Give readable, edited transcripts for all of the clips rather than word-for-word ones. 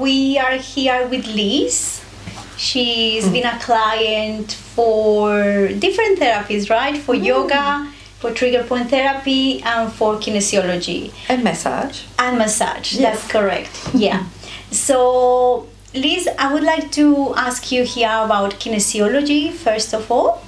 we are here with Liz. She's been a client for different therapies, right? For yoga, for trigger point therapy, and for kinesiology. And massage. And massage, Yes. that's correct. Yeah. So, Liz, I would like to ask you here about kinesiology, first of all.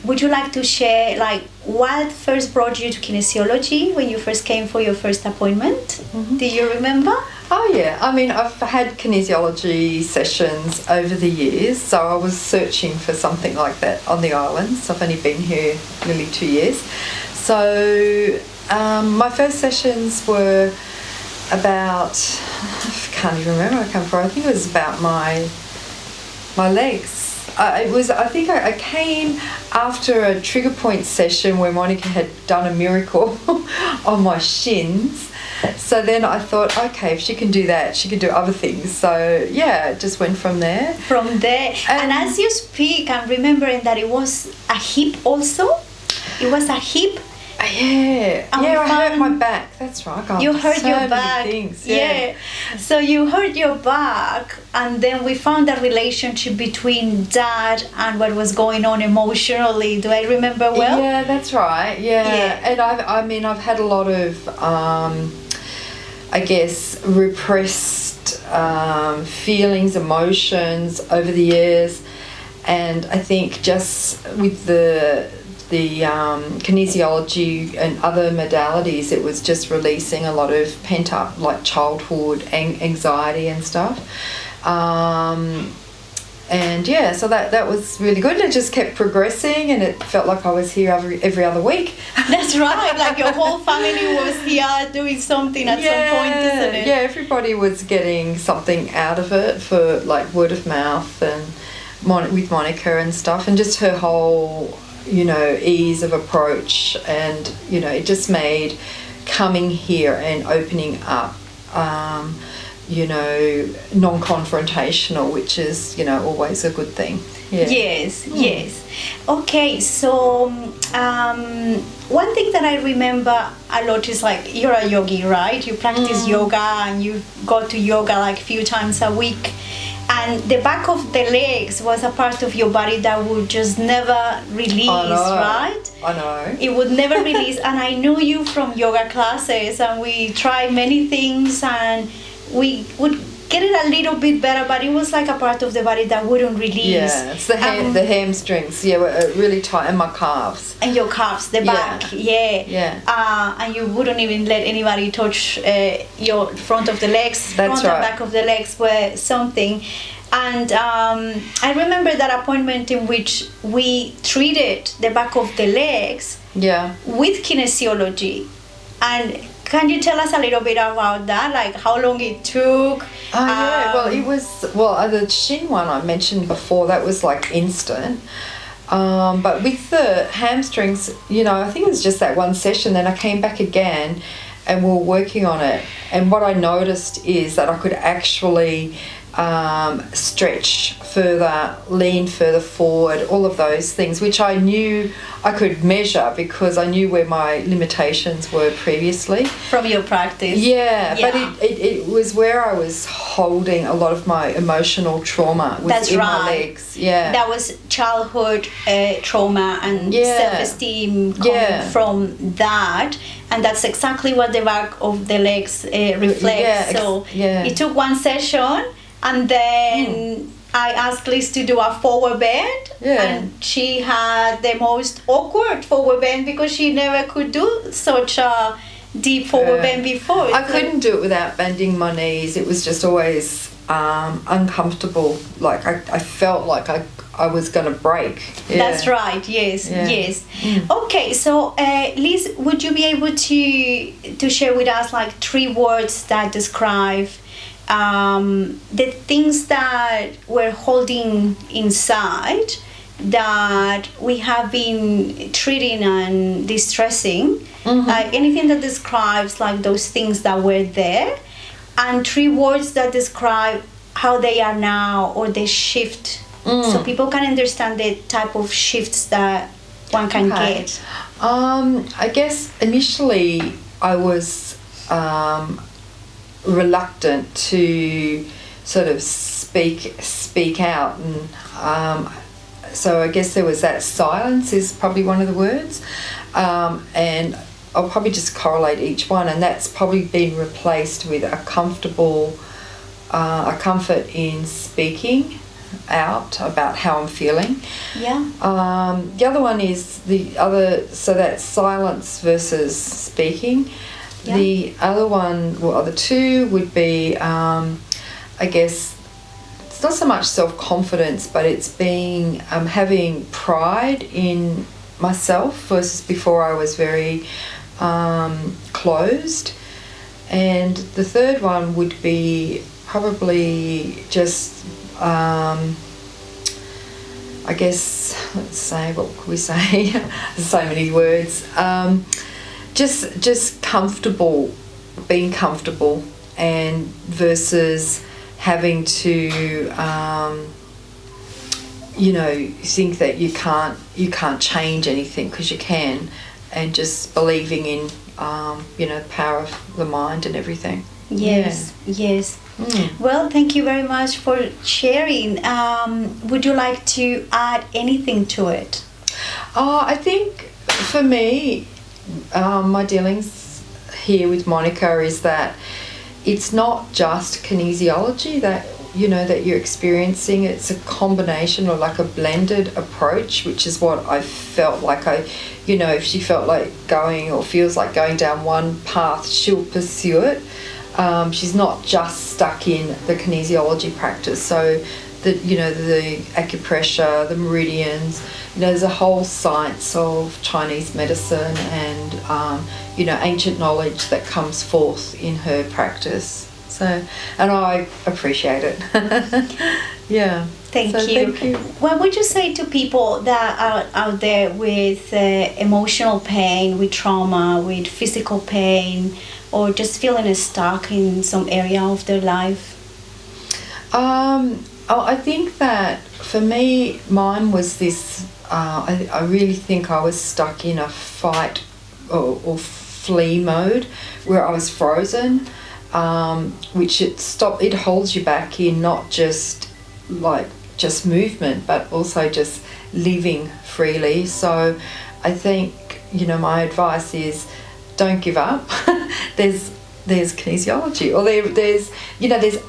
Would you like to share, like, what first brought you to kinesiology when you first came for your first appointment? Do you remember? Oh yeah, I mean, I've had kinesiology sessions over the years, so I was searching for something like that on the islands. I've only been here nearly 2 years. So my first sessions were about, I can't even remember where I came from. I think it was about my legs. I came after a trigger point session where Monica had done a miracle on my shins. So then I thought, okay, if she can do that, she can do other things. So yeah, it just went from there. From there. And as you speak, I'm remembering that it was a hip also. It was a hip. Yeah, I hurt my back. That's right. God, you hurt so your many back. Things. Yeah. So you hurt your back, and then we found a relationship between that and what was going on emotionally. Do I remember well? Yeah, that's right. Yeah. And I've had a lot of, I guess, repressed feelings, emotions over the years, and I think just with the kinesiology and other modalities, it was just releasing a lot of pent up, like childhood anxiety and stuff. And yeah, so that was really good. It just kept progressing, and it felt like I was here every other week. That's right. Like your whole family was here doing something at some point, isn't it? Yeah, everybody was getting something out of it for like word of mouth and with Monica and stuff, and just her whole, ease of approach, and it just made coming here and opening up non-confrontational, which is always a good thing. Yes. Okay, so one thing that I remember a lot is, like, you're a yogi, right? You practice yoga, and you go to yoga like a few times a week. And the back of the legs was a part of your body that would just never release, right? I know. It would never release. And I knew you from yoga classes, and we tried many things, and we would get it a little bit better, but it was like a part of the body that wouldn't release. Yeah, it's the hamstrings, were really tight, and my calves. And your calves, the back, Yeah. And you wouldn't even let anybody touch your front of the legs. That's front right. and back of the legs were something. And I remember that appointment in which we treated the back of the legs with kinesiology. And can you tell us a little bit about that, like how long it took? The shin one I mentioned before, that was like instant. But with the hamstrings, I think it was just that one session. Then I came back again, and we were working on it. And what I noticed is that I could actually stretch further, lean further forward, all of those things, which I knew I could measure because I knew where my limitations were previously. From your practice. Yeah. But it was where I was holding a lot of my emotional trauma within my legs. Yeah. That was childhood trauma and self-esteem coming from that. And that's exactly what the back of the legs reflects. It took one session, and then I asked Liz to do a forward bend, and she had the most awkward forward bend because she never could do such a deep forward bend before. I couldn't do it without bending my knees. It was just always uncomfortable. Like I felt like I was going to break. Yeah. That's right. Yes. Okay, so Liz, would you be able to share with us like 3 words that describe the things that we're holding inside that we have been treating and distressing, anything that describes like those things that were there, and 3 words that describe how they are now, or the shift, so people can understand the type of shifts that one can get. I guess initially I was reluctant to sort of speak out, and so I guess there was that silence is probably one of the words, and I'll probably just correlate each one, and that's probably been replaced with a comfort in speaking out about how I'm feeling. Yeah. The other one is so that's silence versus speaking. Yeah. The other one, the two would be, I guess, it's not so much self-confidence, but it's being having pride in myself versus before I was very closed. And the third one would be probably just I guess, let's say, what could we say? There's so many words. Just comfortable, being comfortable, and versus having to think that you can't change anything, because you can, and just believing in the power of the mind and everything. Yes. Well, thank you very much for sharing. Would you like to add anything to it? I think for me, my dealings here with Monica is that it's not just kinesiology that you're experiencing. It's a combination, or like a blended approach, which is what I felt like. If she felt like going or feels like going down one path, she'll pursue it. She's not just stuck in the kinesiology practice. So the acupressure, the meridians, there's a whole science of Chinese medicine and ancient knowledge that comes forth in her practice. So, and I appreciate it. Yeah. Thank you. What would you say to people that are out there with emotional pain, with trauma, with physical pain, or just feeling stuck in some area of their life? I think that for me, mine was this, I really think I was stuck in a fight or flee mode where I was frozen, which it holds you back in not just movement, but also just living freely. So I think, my advice is don't give up. There's kinesiology, or there's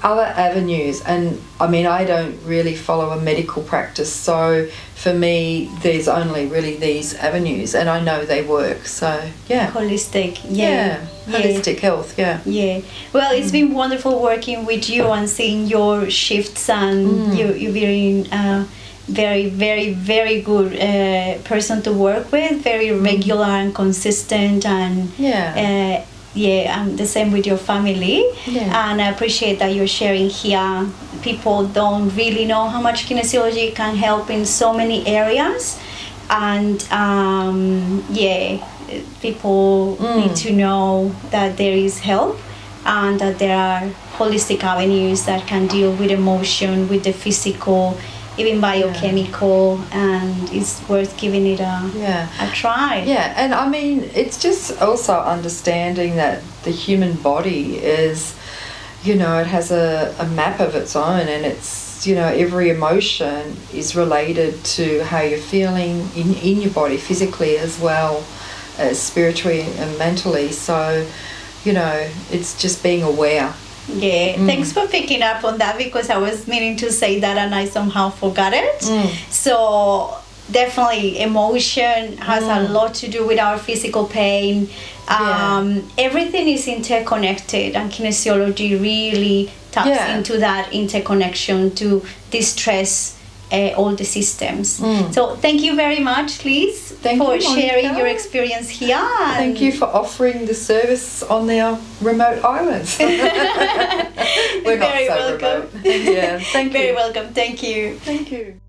other avenues, and I mean, I don't really follow a medical practice, so for me there's only really these avenues, and I know they work. So yeah, holistic health. Well, it's been wonderful working with you and seeing your shifts, and you've been very, very, very good person to work with, very regular and consistent, and and the same with your family. And I appreciate that you're sharing here. People don't really know how much kinesiology can help in so many areas, and people need to know that there is help, and that there are holistic avenues that can deal with emotion, with the physical, even biochemical, and it's worth giving it a try. And I mean, it's just also understanding that the human body is, it has a map of its own, and it's, every emotion is related to how you're feeling in your body, physically as well as spiritually and mentally. So, it's just being aware. Thanks for picking up on that, because I was meaning to say that and I somehow forgot it. So definitely emotion has a lot to do with our physical pain. Everything is interconnected, and kinesiology really taps into that interconnection to distress all the systems. So thank you very much, Liz, for sharing your experience here. Thank you for offering the service on our remote islands. We're not so remote. Very welcome. Thank you. Thank you.